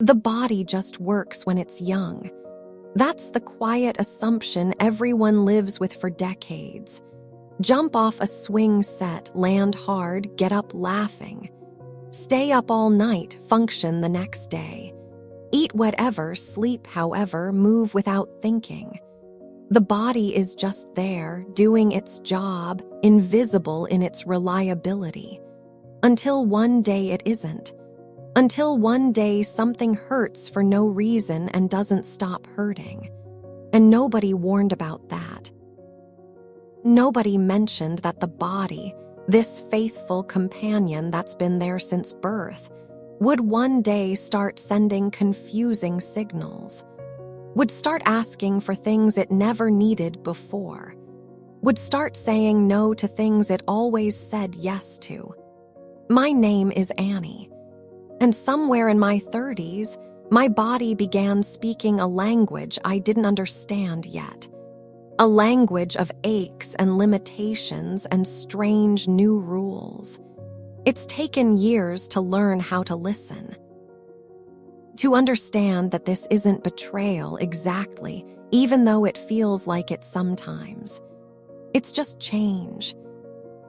The body just works when it's young. That's the quiet assumption everyone lives with for decades. Jump off a swing set, land hard, get up laughing. Stay up all night, function the next day. Eat whatever, sleep however, move without thinking. The body is just there, doing its job, invisible in its reliability. Until one day it isn't. Until one day something hurts for no reason and doesn't stop hurting. And nobody warned about that. Nobody mentioned that the body, this faithful companion that's been there since birth, would one day start sending confusing signals. Would start asking for things it never needed before. Would start saying no to things it always said yes to. My name is Annie. And somewhere in my 30s, my body began speaking a language I didn't understand yet. A language of aches and limitations and strange new rules. It's taken years to learn how to listen. To understand that this isn't betrayal exactly, even though it feels like it sometimes. It's just change.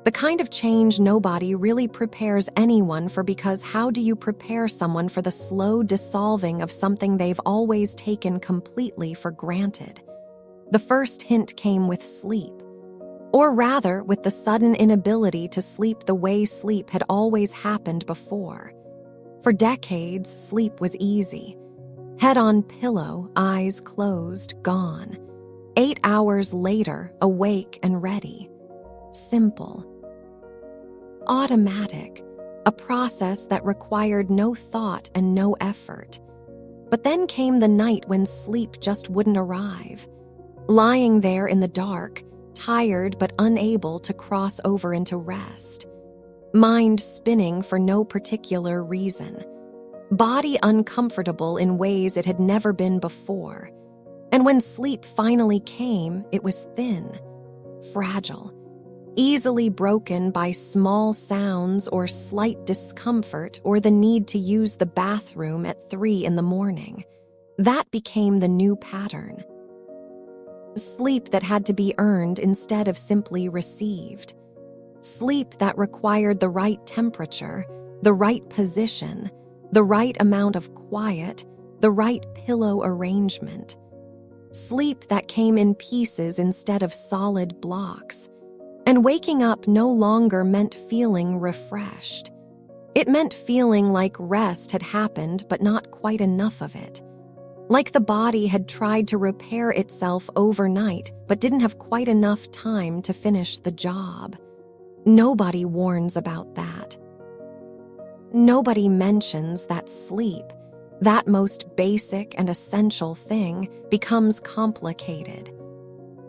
The kind of change nobody really prepares anyone for, because how do you prepare someone for the slow dissolving of something they've always taken completely for granted? The first hint came with sleep. Or rather, with the sudden inability to sleep the way sleep had always happened before. For decades, sleep was easy. Head on pillow, eyes closed, gone. 8 hours later, awake and ready. Simple. Automatic. A process that required no thought and no effort. But then came the night when sleep just wouldn't arrive. Lying there in the dark, tired but unable to cross over into rest. Mind spinning for no particular reason. Body uncomfortable in ways it had never been before. And when sleep finally came, it was thin, fragile, easily broken by small sounds or slight discomfort or the need to use the bathroom at 3 a.m. That became the new pattern. Sleep that had to be earned instead of simply received. Sleep that required the right temperature, the right position, the right amount of quiet, the right pillow arrangement. Sleep that came in pieces instead of solid blocks. And waking up no longer meant feeling refreshed. It meant feeling like rest had happened but not quite enough of it. Like the body had tried to repair itself overnight but didn't have quite enough time to finish the job. Nobody warns about that. Nobody mentions that sleep, that most basic and essential thing, becomes complicated.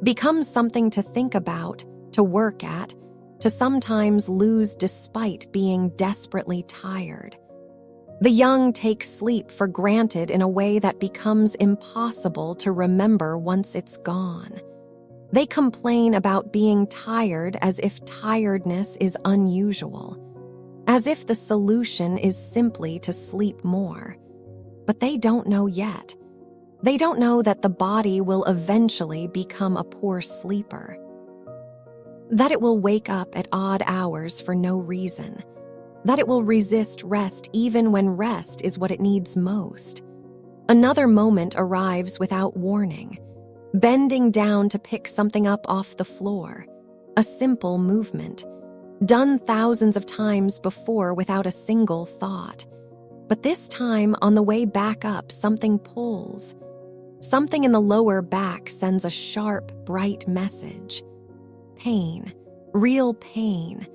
Becomes something to think about, to work at, to sometimes lose despite being desperately tired. The young take sleep for granted in a way that becomes impossible to remember once it's gone. They complain about being tired as if tiredness is unusual, as if the solution is simply to sleep more. But they don't know yet. They don't know that the body will eventually become a poor sleeper. That it will wake up at odd hours for no reason. That it will resist rest even when rest is what it needs most. Another moment arrives without warning, bending down to pick something up off the floor. A simple movement, done thousands of times before without a single thought. But this time, on the way back up, something pulls. Something in the lower back sends a sharp, bright message. Pain, real pain.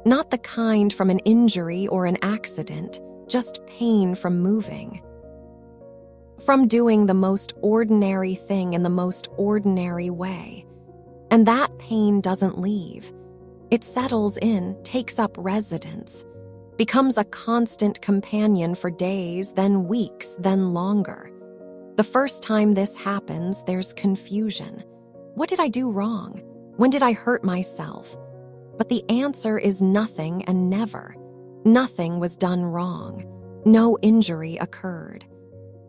Not the kind from an injury or an accident, just pain from moving. From doing the most ordinary thing in the most ordinary way. And that pain doesn't leave. It settles in, takes up residence, becomes a constant companion for days, then weeks, then longer. The first time this happens, there's confusion. What did I do wrong? When did I hurt myself? But the answer is nothing and never. Nothing was done wrong. No injury occurred.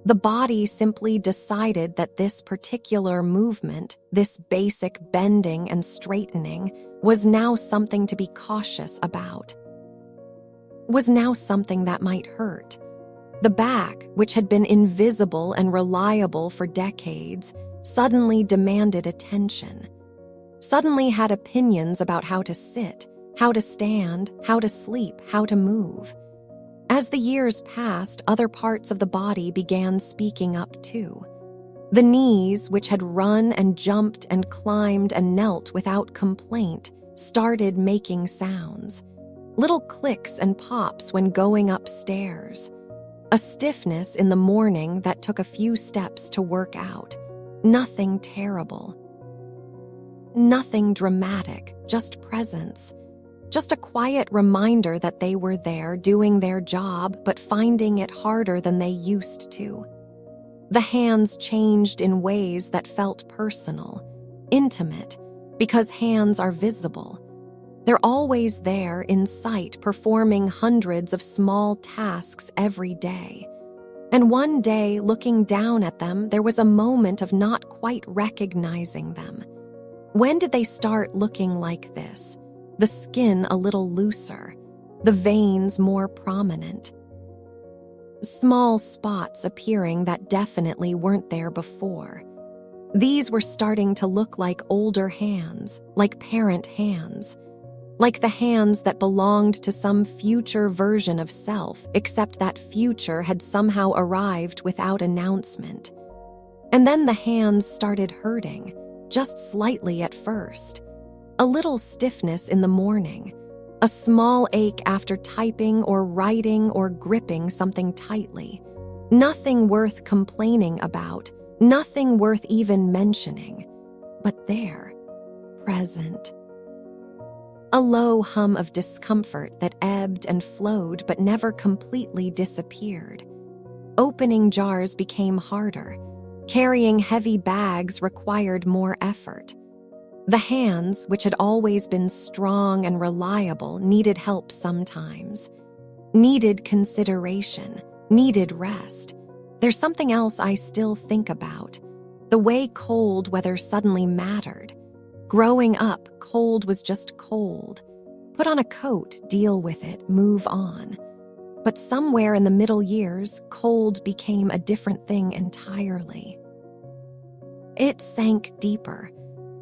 The body simply decided that this particular movement, this basic bending and straightening, was now something to be cautious about. Was now something that might hurt. The back, which had been invisible and reliable for decades, suddenly demanded attention. Suddenly had opinions about how to sit, how to stand, how to sleep, how to move. As the years passed, other parts of the body began speaking up too. The knees, which had run and jumped and climbed and knelt without complaint, started making sounds. Little clicks and pops when going upstairs. A stiffness in the morning that took a few steps to work out. Nothing terrible. Nothing dramatic, just presence. Just a quiet reminder that they were there doing their job but finding it harder than they used to. The hands changed in ways that felt personal, intimate, because hands are visible. They're always there in sight, performing hundreds of small tasks every day. And one day, looking down at them, there was a moment of not quite recognizing them. When did they start looking like this? The skin a little looser, the veins more prominent. Small spots appearing that definitely weren't there before. These were starting to look like older hands, like parent hands, like the hands that belonged to some future version of self, except that future had somehow arrived without announcement. And then the hands started hurting, just slightly at first. A little stiffness in the morning, a small ache after typing or writing or gripping something tightly. Nothing worth complaining about, nothing worth even mentioning. But there, present. A low hum of discomfort that ebbed and flowed but never completely disappeared. Opening jars became harder. Carrying heavy bags required more effort. The hands, which had always been strong and reliable, needed help sometimes. Needed consideration, needed rest. There's something else I still think about. The way cold weather suddenly mattered. Growing up, cold was just cold. Put on a coat, deal with it, move on. But somewhere in the middle years, cold became a different thing entirely. It sank deeper.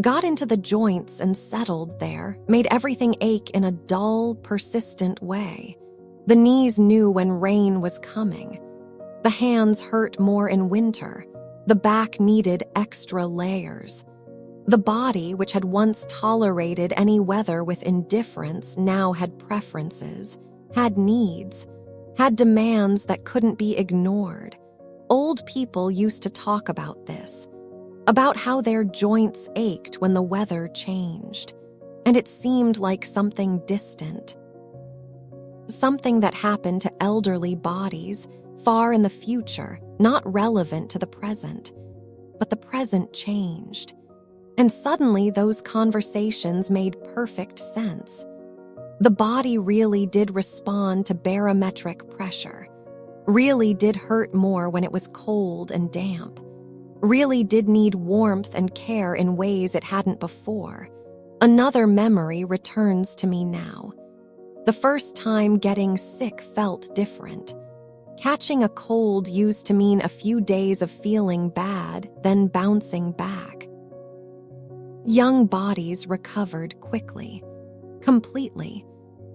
Got into the joints and settled there, made everything ache in a dull, persistent way. The knees knew when rain was coming. The hands hurt more in winter. The back needed extra layers. The body, which had once tolerated any weather with indifference, now had preferences, had needs, had demands that couldn't be ignored. Old people used to talk about this. About how their joints ached when the weather changed, and it seemed like something distant. Something that happened to elderly bodies, far in the future, not relevant to the present. But the present changed, and suddenly those conversations made perfect sense. The body really did respond to barometric pressure, really did hurt more when it was cold and damp. Really did need warmth and care in ways it hadn't before. Another memory returns to me now. The first time getting sick felt different. Catching a cold used to mean a few days of feeling bad, then bouncing back. Young bodies recovered quickly, completely.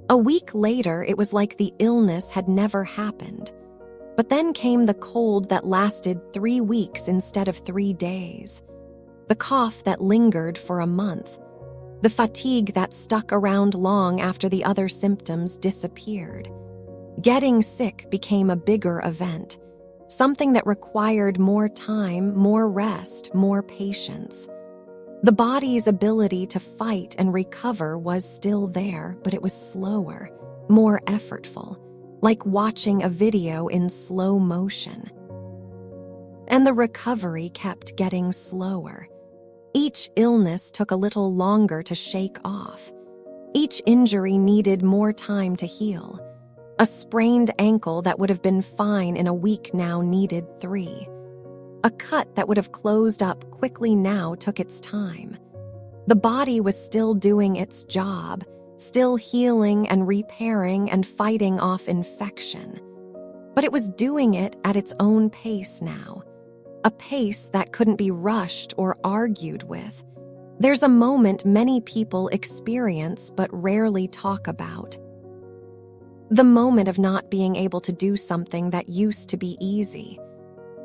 A week later, it was like the illness had never happened. But then came the cold that lasted 3 weeks instead of 3 days. The cough that lingered for a month. The fatigue that stuck around long after the other symptoms disappeared. Getting sick became a bigger event, something that required more time, more rest, more patience. The body's ability to fight and recover was still there, but it was slower, more effortful. Like watching a video in slow motion. And the recovery kept getting slower. Each illness took a little longer to shake off. Each injury needed more time to heal. A sprained ankle that would have been fine in a week now needed 3. A cut that would have closed up quickly now took its time. The body was still doing its job, still healing and repairing and fighting off infection. But it was doing it at its own pace now, a pace that couldn't be rushed or argued with. There's a moment many people experience but rarely talk about. The moment of not being able to do something that used to be easy.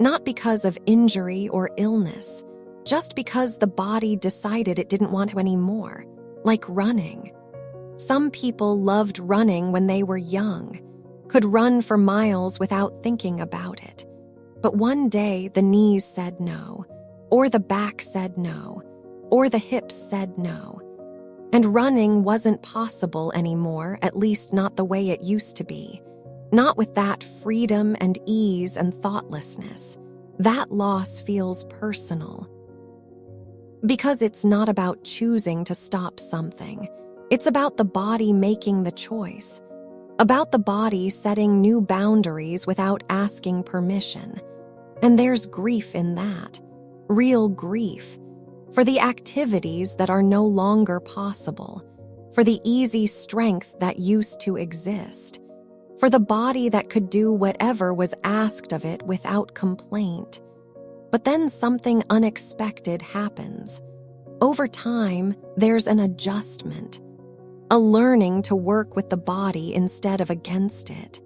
Not because of injury or illness, just because the body decided it didn't want to anymore, like running. Some people loved running when they were young, could run for miles without thinking about it. But one day the knees said no, or the back said no, or the hips said no. And running wasn't possible anymore, at least not the way it used to be. Not with that freedom and ease and thoughtlessness. That loss feels personal. Because it's not about choosing to stop something. It's about the body making the choice. About the body setting new boundaries without asking permission. And there's grief in that. Real grief. For the activities that are no longer possible. For the easy strength that used to exist. For the body that could do whatever was asked of it without complaint. But then something unexpected happens. Over time, there's an adjustment. A learning to work with the body instead of against it.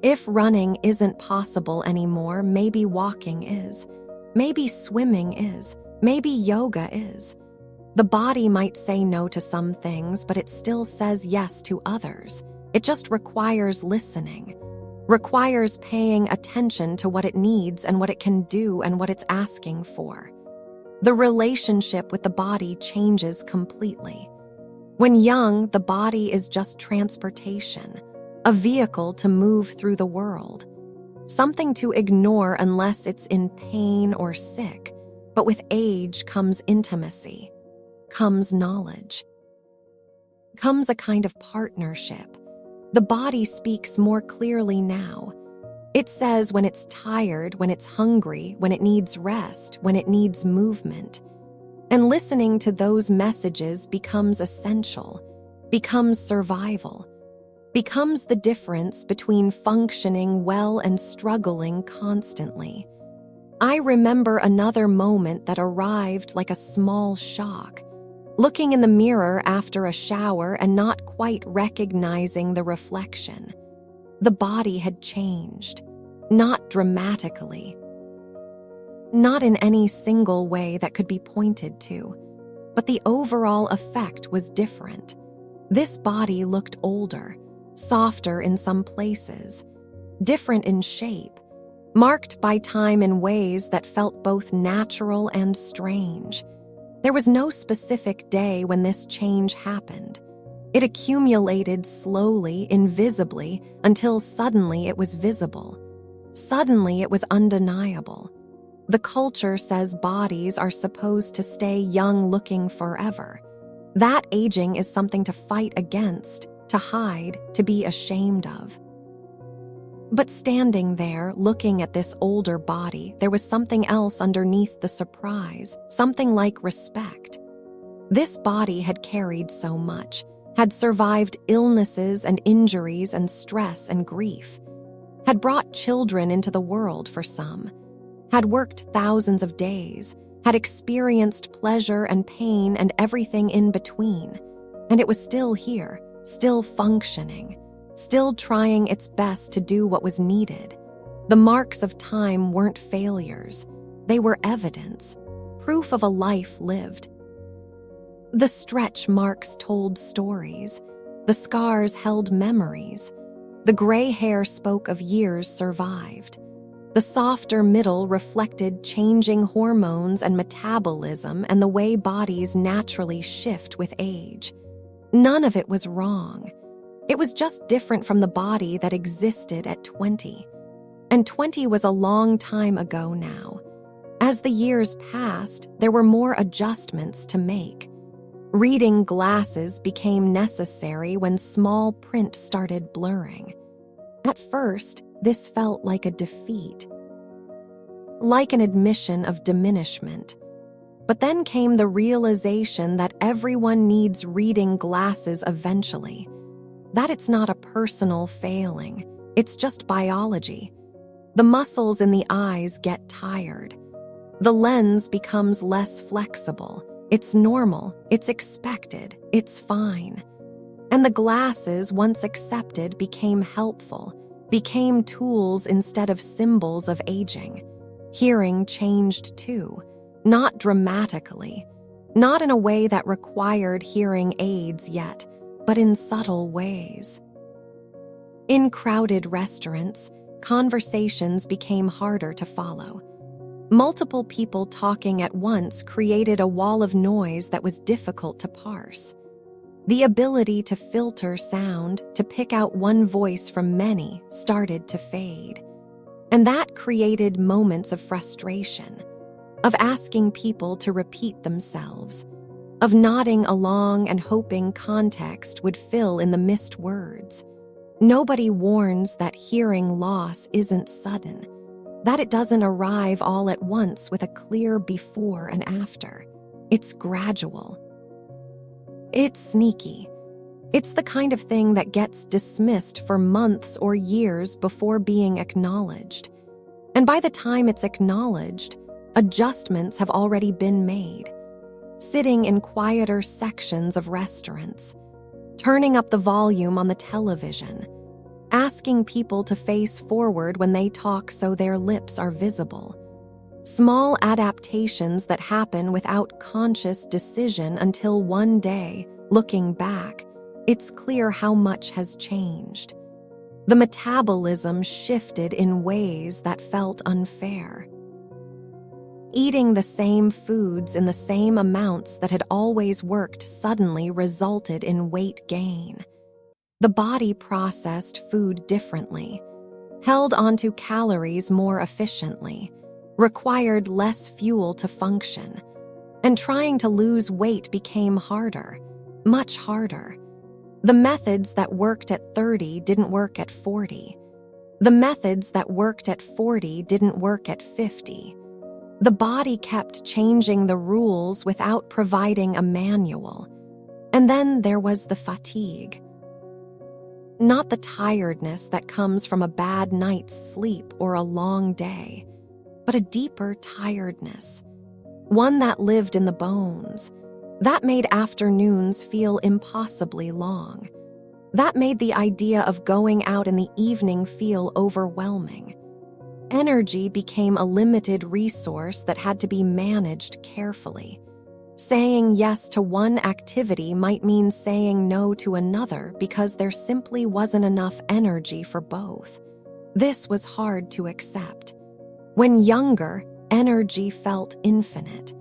If running isn't possible anymore, maybe walking is. Maybe swimming is. Maybe yoga is. The body might say no to some things, but it still says yes to others. It just requires listening. Requires paying attention to what it needs and what it can do and what it's asking for. The relationship with the body changes completely. When young, the body is just transportation, a vehicle to move through the world. Something to ignore unless it's in pain or sick. But with age comes intimacy, comes knowledge, comes a kind of partnership. The body speaks more clearly now. It says when it's tired, when it's hungry, when it needs rest, when it needs movement. And listening to those messages becomes essential, becomes survival, becomes the difference between functioning well and struggling constantly. I remember another moment that arrived like a small shock. Looking in the mirror after a shower and not quite recognizing the reflection. The body had changed. Not dramatically. Not in any single way that could be pointed to. But the overall effect was different. This body looked older, softer in some places, different in shape. Marked by time in ways that felt both natural and strange. There was no specific day when this change happened. It accumulated slowly, invisibly, until suddenly it was visible. Suddenly it was undeniable. The culture says bodies are supposed to stay young-looking forever. That aging is something to fight against, to hide, to be ashamed of. But standing there, looking at this older body, there was something else underneath the surprise, something like respect. This body had carried so much, had survived illnesses and injuries and stress and grief, had brought children into the world for some, had worked thousands of days, had experienced pleasure and pain and everything in between, and it was still here, still functioning. Still trying its best to do what was needed. The marks of time weren't failures. They were evidence, proof of a life lived. The stretch marks told stories. The scars held memories. The gray hair spoke of years survived. The softer middle reflected changing hormones and metabolism and the way bodies naturally shift with age. None of it was wrong. It was just different from the body that existed at 20. And 20 was a long time ago now. As the years passed, there were more adjustments to make. Reading glasses became necessary when small print started blurring. At first, this felt like a defeat, like an admission of diminishment. But then came the realization that everyone needs reading glasses eventually, that it's not a personal failing, it's just biology. The muscles in the eyes get tired. The lens becomes less flexible. It's normal, it's expected, it's fine. And the glasses, once accepted, became helpful, became tools instead of symbols of aging. Hearing changed too, not dramatically, not in a way that required hearing aids yet, but in subtle ways. In crowded restaurants, conversations became harder to follow. Multiple people talking at once created a wall of noise that was difficult to parse. The ability to filter sound, to pick out one voice from many, started to fade. And that created moments of frustration, of asking people to repeat themselves, of nodding along and hoping context would fill in the missed words. Nobody warns that hearing loss isn't sudden, that it doesn't arrive all at once with a clear before and after. It's gradual. It's sneaky. It's the kind of thing that gets dismissed for months or years before being acknowledged. And by the time it's acknowledged, adjustments have already been made. Sitting in quieter sections of restaurants, turning up the volume on the television, asking people to face forward when they talk so their lips are visible. Small adaptations that happen without conscious decision until one day, looking back, it's clear how much has changed. The metabolism shifted in ways that felt unfair. Eating the same foods in the same amounts that had always worked suddenly resulted in weight gain. The body processed food differently, held onto calories more efficiently, required less fuel to function, and trying to lose weight became harder, much harder. The methods that worked at 30 didn't work at 40. The methods that worked at 40 didn't work at 50. The body kept changing the rules without providing a manual. And then there was the fatigue. Not the tiredness that comes from a bad night's sleep or a long day, but a deeper tiredness, one that lived in the bones, that made afternoons feel impossibly long, that made the idea of going out in the evening feel overwhelming. Energy became a limited resource that had to be managed carefully. Saying yes to one activity might mean saying no to another because there simply wasn't enough energy for both. This was hard to accept. When younger, energy felt infinite.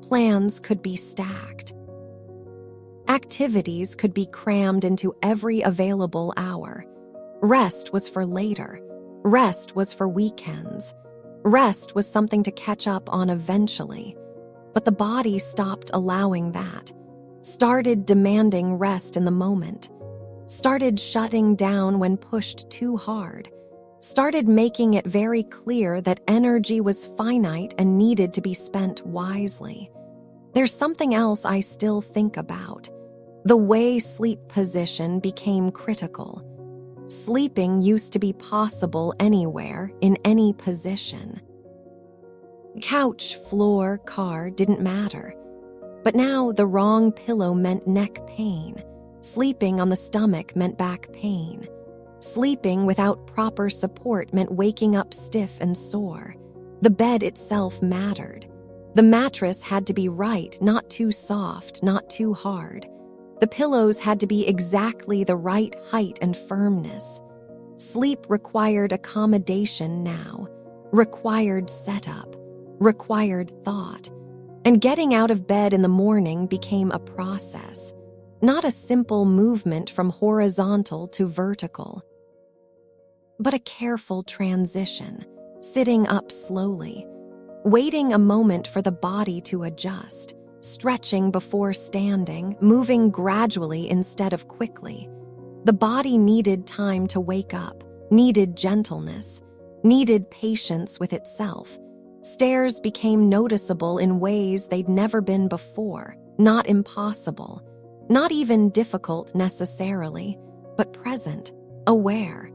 Plans could be stacked. Activities could be crammed into every available hour. Rest was for later. Rest was for weekends. Rest was something to catch up on eventually. But the body stopped allowing that, started demanding rest in the moment, started shutting down when pushed too hard, started making it very clear that energy was finite and needed to be spent wisely. There's something else I still think about. The way sleep position became critical. Sleeping used to be possible anywhere, in any position. Couch, floor, car didn't matter. But now the wrong pillow meant neck pain. Sleeping on the stomach meant back pain. Sleeping without proper support meant waking up stiff and sore. The bed itself mattered. The mattress had to be right, not too soft, not too hard. The pillows had to be exactly the right height and firmness. Sleep required accommodation now, required setup, required thought, and getting out of bed in the morning became a process, not a simple movement from horizontal to vertical, but a careful transition, sitting up slowly, waiting a moment for the body to adjust, stretching before standing, moving gradually instead of quickly. The body needed time to wake up, needed gentleness, needed patience with itself. Stairs became noticeable in ways they'd never been before, not impossible, not even difficult necessarily, but present, aware.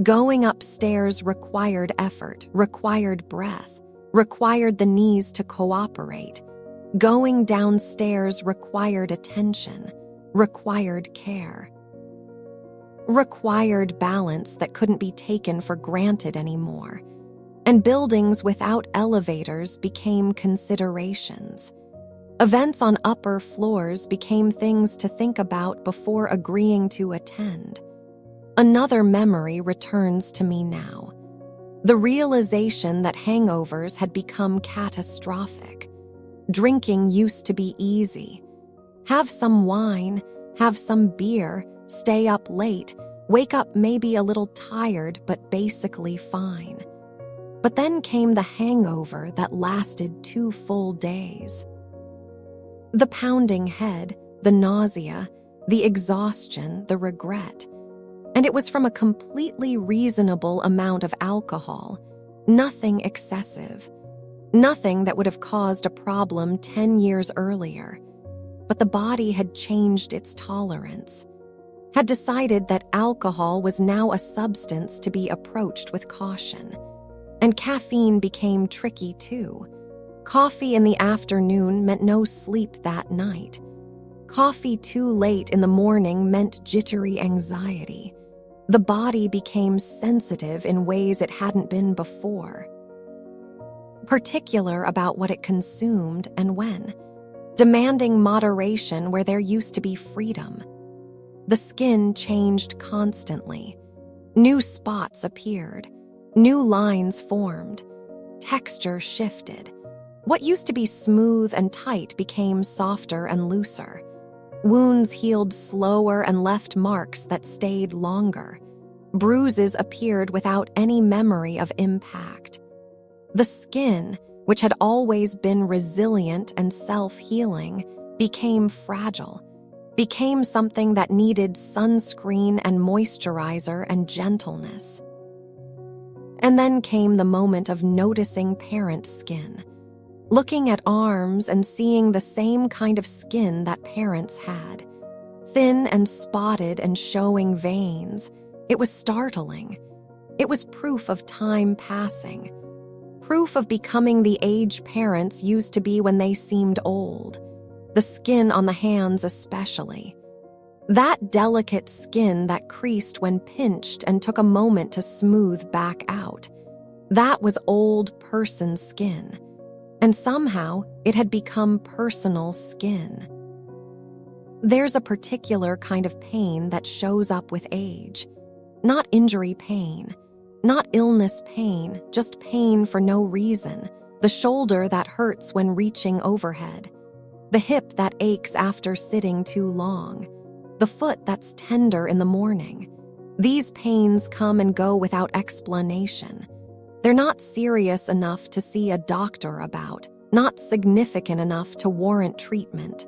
Going upstairs required effort, required breath, required the knees to cooperate. Going downstairs required attention, required care, required balance that couldn't be taken for granted anymore. And buildings without elevators became considerations. Events on upper floors became things to think about before agreeing to attend. Another memory returns to me now. The realization that hangovers had become catastrophic. Drinking used to be easy. Have some wine, have some beer, stay up late, wake up maybe a little tired but basically fine. But then came the hangover that lasted 2 full days. The pounding head, the nausea, the exhaustion, the regret. And it was from a completely reasonable amount of alcohol, nothing excessive, nothing that would have caused a problem 10 years earlier. But the body had changed its tolerance, had decided that alcohol was now a substance to be approached with caution. And caffeine became tricky too. Coffee in the afternoon meant no sleep that night. Coffee too late in the morning meant jittery anxiety. The body became sensitive in ways it hadn't been before. Particular about what it consumed and when. Demanding moderation where there used to be freedom. The skin changed constantly. New spots appeared. New lines formed. Texture shifted. What used to be smooth and tight became softer and looser. Wounds healed slower and left marks that stayed longer. Bruises appeared without any memory of impact. The skin, which had always been resilient and self-healing, became fragile, became something that needed sunscreen and moisturizer and gentleness. And then came the moment of noticing parent skin, looking at arms and seeing the same kind of skin that parents had, thin and spotted and showing veins. It was startling. It was proof of time passing, proof of becoming the age parents used to be when they seemed old, the skin on the hands especially. That delicate skin that creased when pinched and took a moment to smooth back out. That was old person skin. And somehow it had become personal skin. There's a particular kind of pain that shows up with age. Not injury pain, not illness pain, just pain for no reason. The shoulder that hurts when reaching overhead. The hip that aches after sitting too long. The foot that's tender in the morning. These pains come and go without explanation. They're not serious enough to see a doctor about, not significant enough to warrant treatment.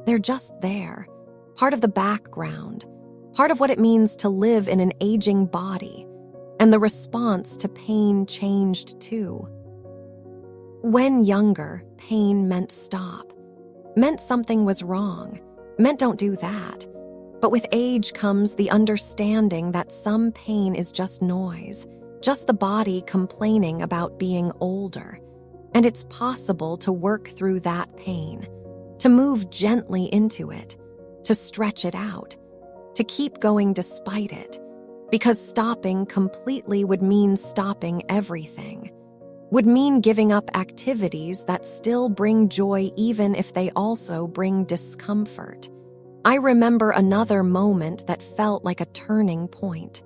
They're just there, part of the background, part of what it means to live in an aging body. And the response to pain changed too. When younger, pain meant stop, meant something was wrong, meant don't do that. But with age comes the understanding that some pain is just noise, just the body complaining about being older. And it's possible to work through that pain, to move gently into it, to stretch it out, to keep going despite it. Because stopping completely would mean stopping everything, would mean giving up activities that still bring joy even if they also bring discomfort. I remember another moment that felt like a turning point.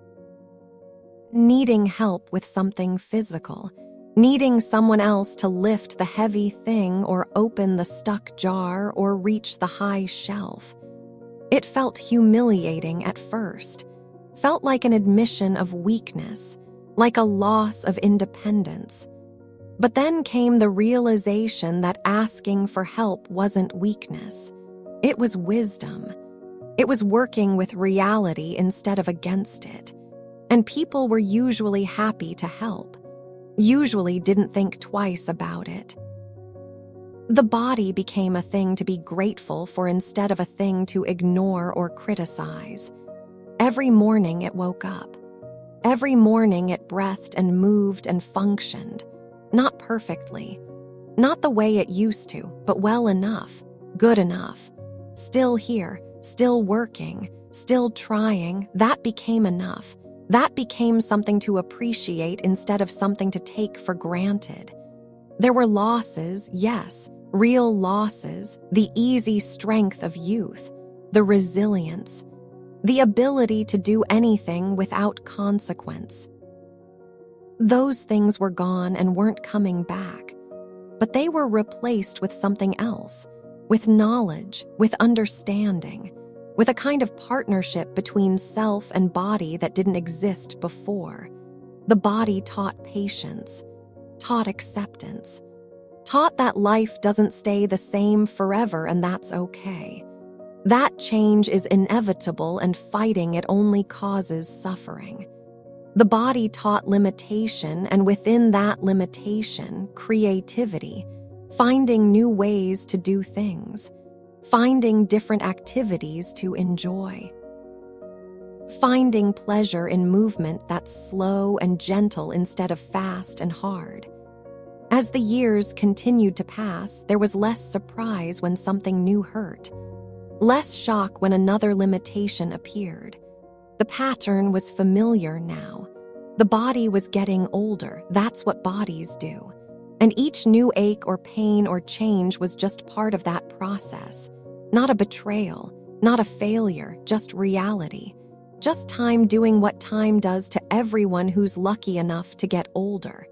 Needing help with something physical, needing someone else to lift the heavy thing or open the stuck jar or reach the high shelf. It felt humiliating at first, felt like an admission of weakness, like a loss of independence. But then came the realization that asking for help wasn't weakness. It was wisdom. It was working with reality instead of against it. And people were usually happy to help, usually didn't think twice about it. The body became a thing to be grateful for instead of a thing to ignore or criticize. Every morning it woke up. Every morning it breathed and moved and functioned. Not perfectly. Not the way it used to, but well enough, good enough. Still here, still working, still trying. That became enough. That became something to appreciate instead of something to take for granted. There were losses, yes, real losses, the easy strength of youth, the resilience, the ability to do anything without consequence. Those things were gone and weren't coming back, but they were replaced with something else, with knowledge, with understanding, with a kind of partnership between self and body that didn't exist before. The body taught patience, taught acceptance, taught that life doesn't stay the same forever and that's okay. That change is inevitable and fighting it only causes suffering. The body taught limitation, and within that limitation, creativity, finding new ways to do things, finding different activities to enjoy, finding pleasure in movement that's slow and gentle instead of fast and hard. As the years continued to pass, there was less surprise when something new hurt, less shock when another limitation appeared. The pattern was familiar now. The body was getting older. That's what bodies do. And each new ache or pain or change was just part of that process. Not a betrayal, not a failure, just reality. Just time doing what time does to everyone who's lucky enough to get older.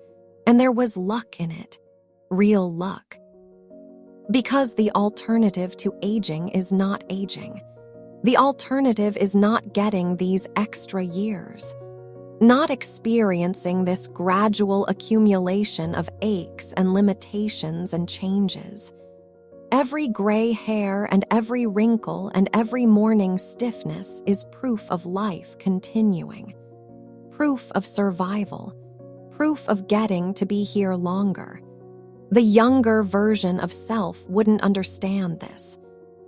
And there was luck in it. Real luck. Because the alternative to aging is not aging. The alternative is not getting these extra years, not experiencing this gradual accumulation of aches and limitations and changes. Every gray hair and every wrinkle and every morning stiffness is proof of life continuing, proof of survival, proof of getting to be here longer. The younger version of self wouldn't understand this,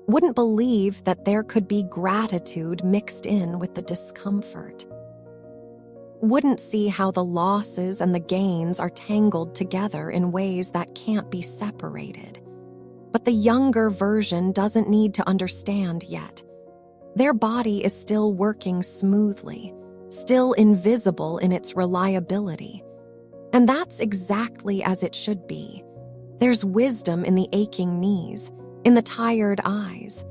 wouldn't believe that there could be gratitude mixed in with the discomfort, wouldn't see how the losses and the gains are tangled together in ways that can't be separated. But the younger version doesn't need to understand yet. Their body is still working smoothly, still invisible in its reliability. And that's exactly as it should be. There's wisdom in the aching knees, in the tired eyes,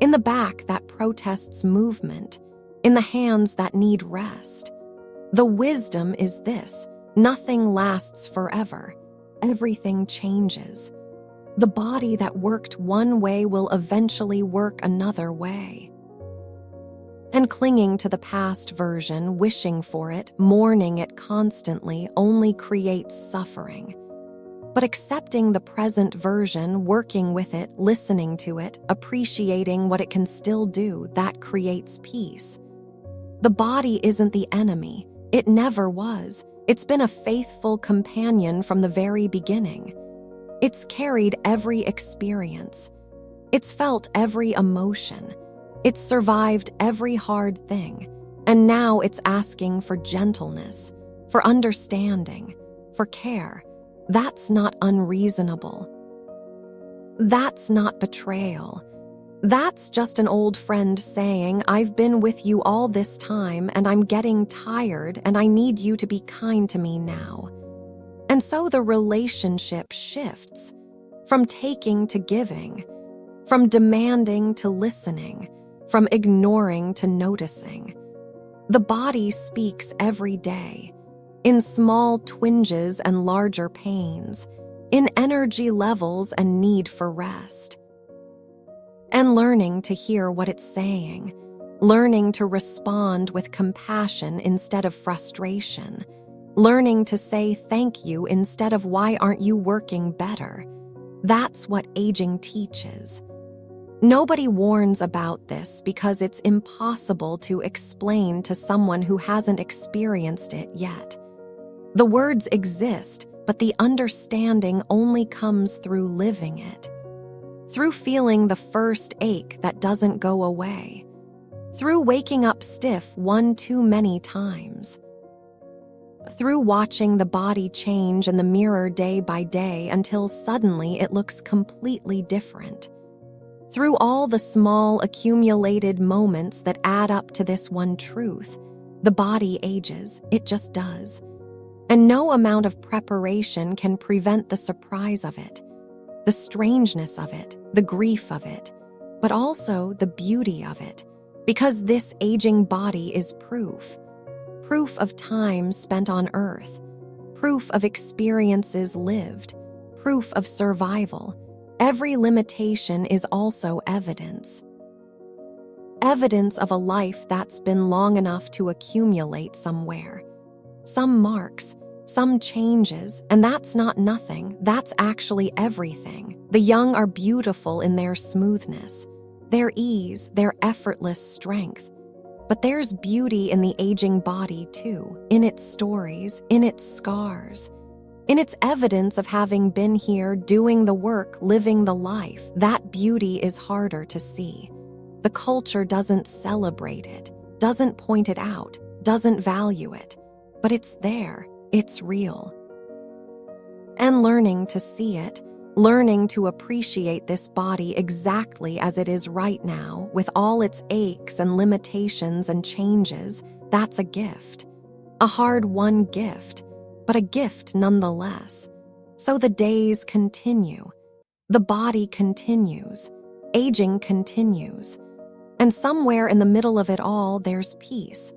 in the back that protests movement, in the hands that need rest. The wisdom is this: nothing lasts forever. Everything changes. The body that worked one way will eventually work another way. And clinging to the past version, wishing for it, mourning it constantly, only creates suffering. But accepting the present version, working with it, listening to it, appreciating what it can still do, that creates peace. The body isn't the enemy. It never was. It's been a faithful companion from the very beginning. It's carried every experience. It's felt every emotion. It's survived every hard thing. And now it's asking for gentleness, for understanding, for care. That's not unreasonable. That's not betrayal. That's just an old friend saying, I've been with you all this time and I'm getting tired and I need you to be kind to me now. And so the relationship shifts from taking to giving, from demanding to listening, from ignoring to noticing. The body speaks every day, in small twinges and larger pains, in energy levels and need for rest. And learning to hear what it's saying, learning to respond with compassion instead of frustration, learning to say thank you instead of why aren't you working better. That's what aging teaches. Nobody warns about this because it's impossible to explain to someone who hasn't experienced it yet. The words exist, but the understanding only comes through living it. Through feeling the first ache that doesn't go away. Through waking up stiff one too many times. Through watching the body change in the mirror day by day until suddenly it looks completely different. Through all the small accumulated moments that add up to this one truth, the body ages, it just does. And no amount of preparation can prevent the surprise of it, the strangeness of it, the grief of it, but also the beauty of it, because this aging body is proof of time spent on earth, proof of experiences lived, proof of survival. Every limitation is also evidence. Evidence of a life that's been long enough to accumulate somewhere. Some marks, some changes, and that's not nothing, that's actually everything. The young are beautiful in their smoothness, their ease, their effortless strength. But there's beauty in the aging body too, in its stories, in its scars. In its evidence of having been here, doing the work, living the life. That beauty is harder to see. The culture doesn't celebrate it, doesn't point it out, doesn't value it. But it's there, it's real. And learning to see it, learning to appreciate this body exactly as it is right now, with all its aches and limitations and changes, that's a gift. A hard-won gift. But a gift nonetheless. So the days continue. The body continues. Aging continues. And somewhere in the middle of it all, there's peace.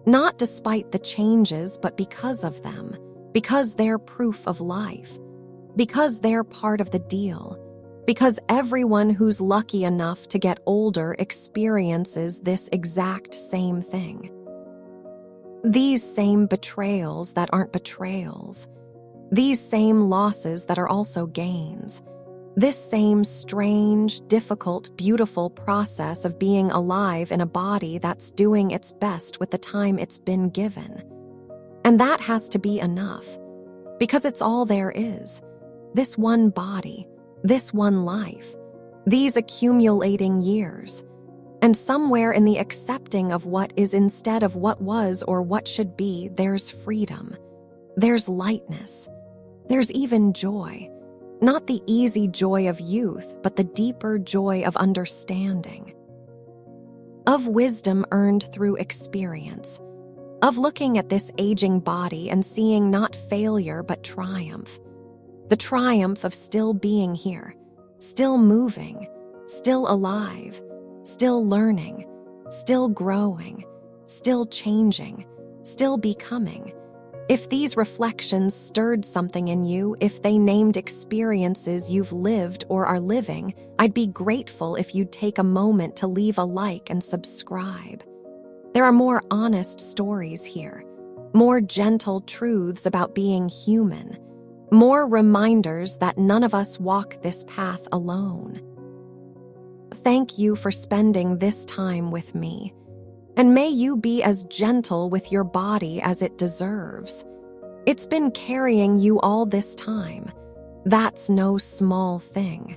Not despite the changes, but because of them. Because they're proof of life. Because they're part of the deal. Because everyone who's lucky enough to get older experiences this exact same thing. These same betrayals that aren't betrayals. These same losses that are also gains. This same strange, difficult, beautiful process of being alive in a body that's doing its best with the time it's been given. And that has to be enough. Because it's all there is. This one body. This one life. These accumulating years. And somewhere in the accepting of what is instead of what was or what should be, there's freedom. There's lightness. There's even joy. Not the easy joy of youth, but the deeper joy of understanding. Of wisdom earned through experience. Of looking at this aging body and seeing not failure but triumph. The triumph of still being here, still moving, still alive, still learning, still growing, still changing, still becoming. If these reflections stirred something in you, if they named experiences you've lived or are living, I'd be grateful if you'd take a moment to leave a like and subscribe. There are more honest stories here, more gentle truths about being human, more reminders that none of us walk this path alone. Thank you for spending this time with me, and may you be as gentle with your body as it deserves. It's been carrying you all this time. That's no small thing.